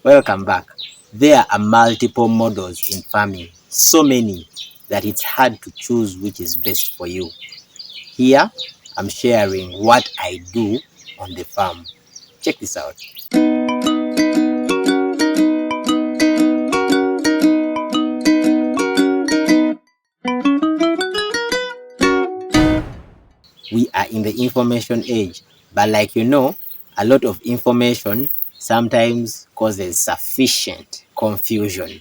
Welcome back. There are multiple models in farming, so many that it's hard to choose which is best for you. Here, I'm sharing what I do on the farm. Check this out. We are in the information age, but like you know, a lot of information sometimes causes sufficient confusion.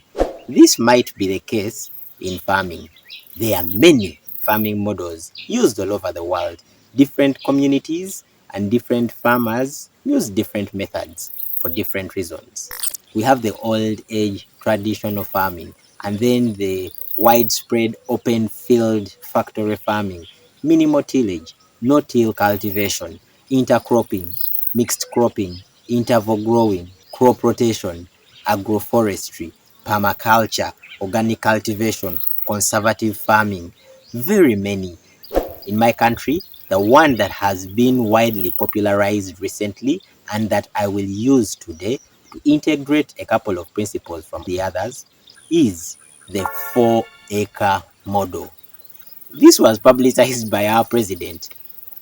This might be the case in farming. There are many farming models used all over the world. Different communities and different farmers use different methods for different reasons. We have the old age traditional farming, and then the widespread open field factory farming, minimal tillage, no-till cultivation, intercropping, mixed cropping, interval growing, crop rotation, agroforestry, permaculture, organic cultivation, conservative farming, very many. In my country, the one that has been widely popularized recently and that I will use today to integrate a couple of principles from the others is the 4-acre model. This was publicized by our president,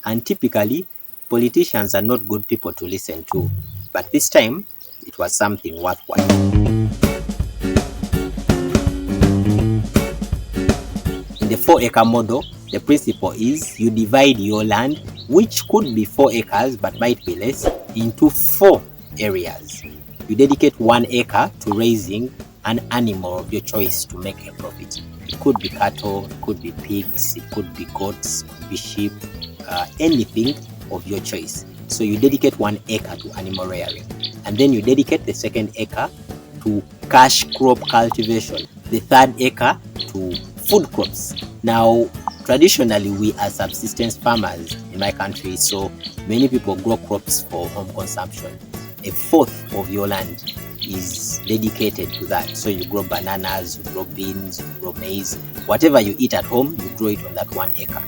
and typically politicians are not good people to listen to, but this time it was something worthwhile. In the 4-acre model, the principle is you divide your land, which could be 4 acres but might be less, into 4 areas. You dedicate 1 acre to raising an animal of your choice to make a profit. It could be cattle, it could be pigs, it could be goats, it could be sheep, anything of your choice. So you dedicate 1 acre to animal rearing, and then you dedicate the 2nd acre to cash crop cultivation, the 3rd acre to food crops. Now, traditionally, we are subsistence farmers in my country, so many people grow crops for home consumption. 1/4 of your land is dedicated to that. So you grow bananas, you grow beans, you grow maize, whatever you eat at home, you grow it on that 1 acre.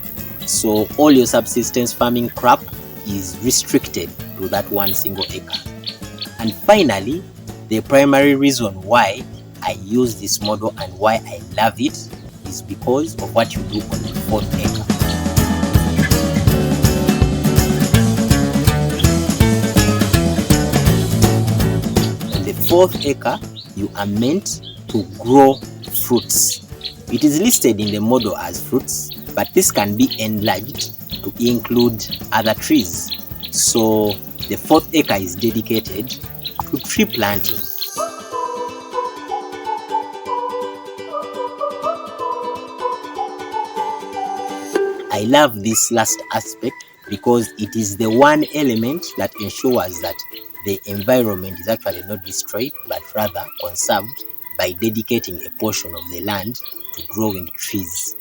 So all your subsistence farming crop is restricted to that 1 single acre. And finally, the primary reason why I use this model and why I love it is because of what you do on the 4th acre. On the 4th acre, you are meant to grow fruits. It is listed in the model as fruits, but this can be enlarged to include other trees. So the 4th acre is dedicated to tree planting. I love this last aspect because it is the one element that ensures that the environment is actually not destroyed, but rather conserved by dedicating a portion of the land to growing trees.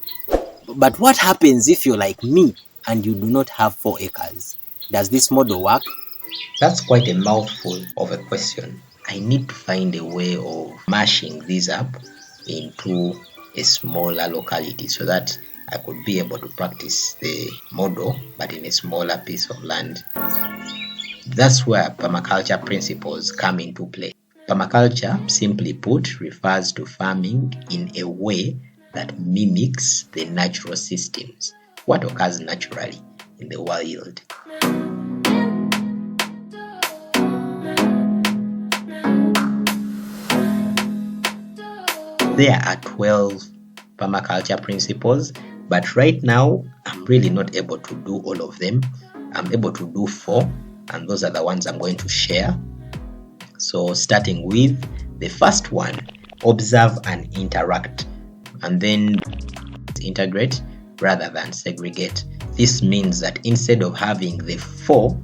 But what happens if you're like me and you do not have 4 acres? Does this model work? That's quite a mouthful of a question. I need to find a way of mashing these up into a smaller locality so that I could be able to practice the model but in a smaller piece of land. That's where permaculture principles come into play. Permaculture, simply put, refers to farming in a way that mimics the natural systems, what occurs naturally in the wild. There are 12 permaculture principles, but right now I'm really not able to do all of them. I'm able to do 4, and those are the ones I'm going to share. So starting with the first one, observe and interact, and then integrate rather than segregate. This means that instead of having the 4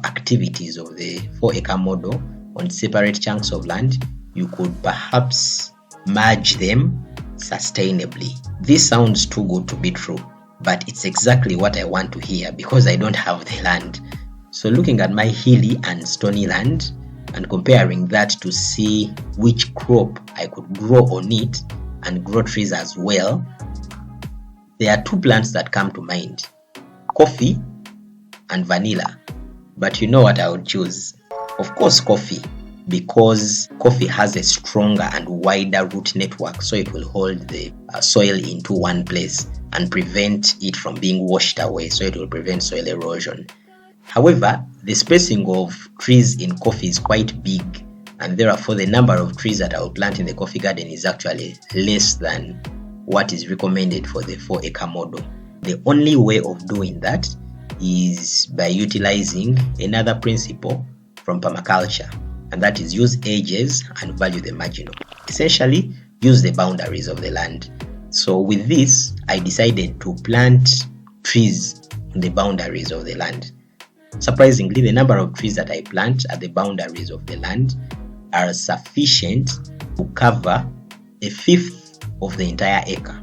activities of the 4-acre model on separate chunks of land, you could perhaps merge them sustainably. This sounds too good to be true, but it's exactly what I want to hear because I don't have the land. So looking at my hilly and stony land and comparing that to see which crop I could grow on it and grow trees as well, there are 2 plants that come to mind: coffee and vanilla. But you know what I would choose? Of course, coffee. because coffee has a stronger and wider root network, so it will hold the soil into one place and prevent it from being washed away, so it will prevent soil erosion. However, the spacing of trees in coffee is quite big, and therefore the number of trees that I will plant in the coffee garden is actually less than what is recommended for the 4-acre model. The only way of doing that is by utilizing another principle from permaculture, and that is use edges and value the marginal. Essentially, use the boundaries of the land. So with this, I decided to plant trees on the boundaries of the land. Surprisingly, the number of trees that I plant at the boundaries of the land are sufficient to cover a fifth of the entire acre.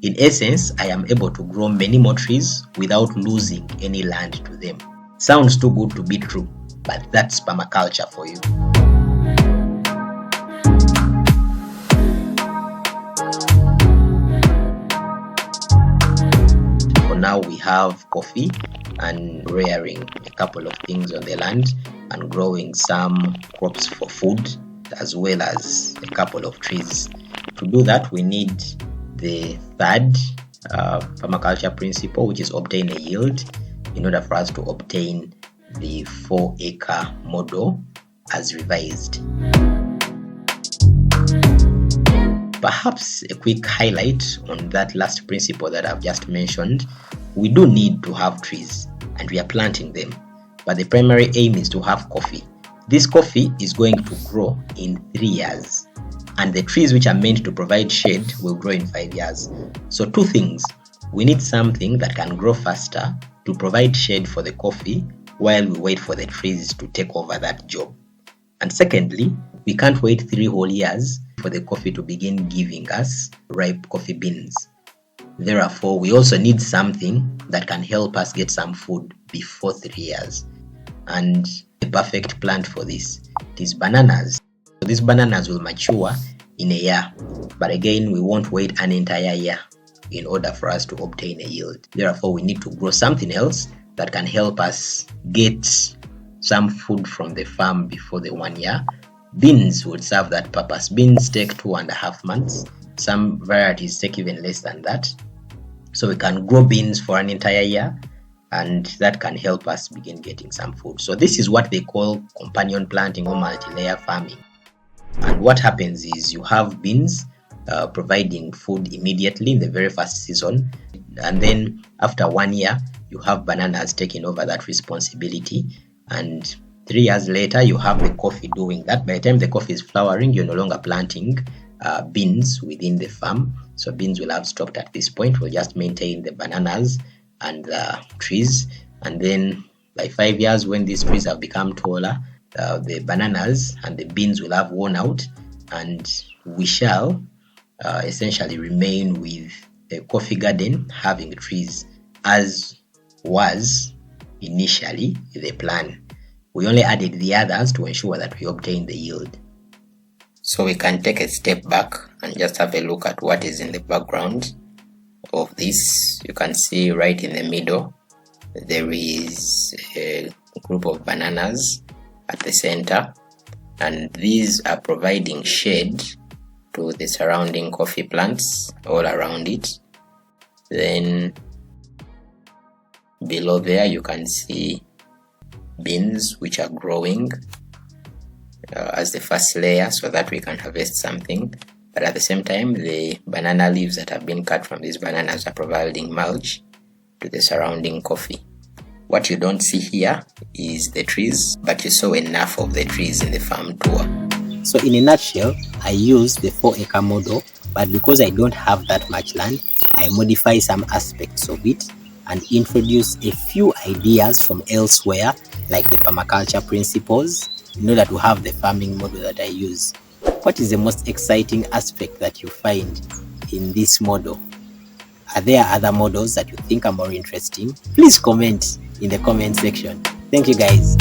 In essence, I am able to grow many more trees without losing any land to them. Sounds too good to be true, but that's permaculture for you. For now, we have coffee and rearing a couple of things on the land and growing some crops for food, as well as a couple of trees. To do that, we need the third permaculture principle, which is obtain a yield, in order for us to obtain the 4-acre model as revised. Perhaps a quick highlight on that last principle that I've just mentioned. We do need to have trees, and we are planting them, but the primary aim is to have coffee. This coffee is going to grow in 3 years, and the trees which are meant to provide shade will grow in 5 years. So 2 things: we need something that can grow faster to provide shade for the coffee while we wait for the trees to take over that job. And secondly, we can't wait 3 whole years for the coffee to begin giving us ripe coffee beans. Therefore, we also need something that can help us get some food before 3 years. And the perfect plant for this is bananas. So these bananas will mature in a year, but again, we won't wait an entire year in order for us to obtain a yield. Therefore, we need to grow something else that can help us get some food from the farm before the 1 year. Beans would serve that purpose. Beans take 2.5 months. Some varieties take even less than that. So we can grow beans for an entire year, and that can help us begin getting some food. So this is what they call companion planting or multi-layer farming. And what happens is you have beans providing food immediately in the very first season, and then after 1 year, you have bananas taking over that responsibility, and 3 years later, you have the coffee doing that. By the time the coffee is flowering, you're no longer planting beans within the farm. So beans will have stopped at this point. We'll just maintain the bananas and the trees. And then by 5 years, when these trees have become taller, the bananas and the beans will have worn out, and we shall essentially remain with a coffee garden having trees, as was initially the plan. We only added the others to ensure that we obtain the yield. So we can take a step back and just have a look at what is in the background of this. You can see right in the middle, there is a group of bananas at the center, and these are providing shade to the surrounding coffee plants all around it. Then below there, you can see beans which are growing as the first layer so that we can harvest something, but at the same time the banana leaves that have been cut from these bananas are providing mulch to the surrounding coffee. What you don't see here is the trees, but you saw enough of the trees in the farm tour. So in a nutshell, I use the 4-acre model, but because I don't have that much land, I modify some aspects of it and introduce a few ideas from elsewhere, like the permaculture principles, in order to have the farming model that I use. What is the most exciting aspect that you find in this model? Are there other models that you think are more interesting? Please comment in the comment section. Thank you guys.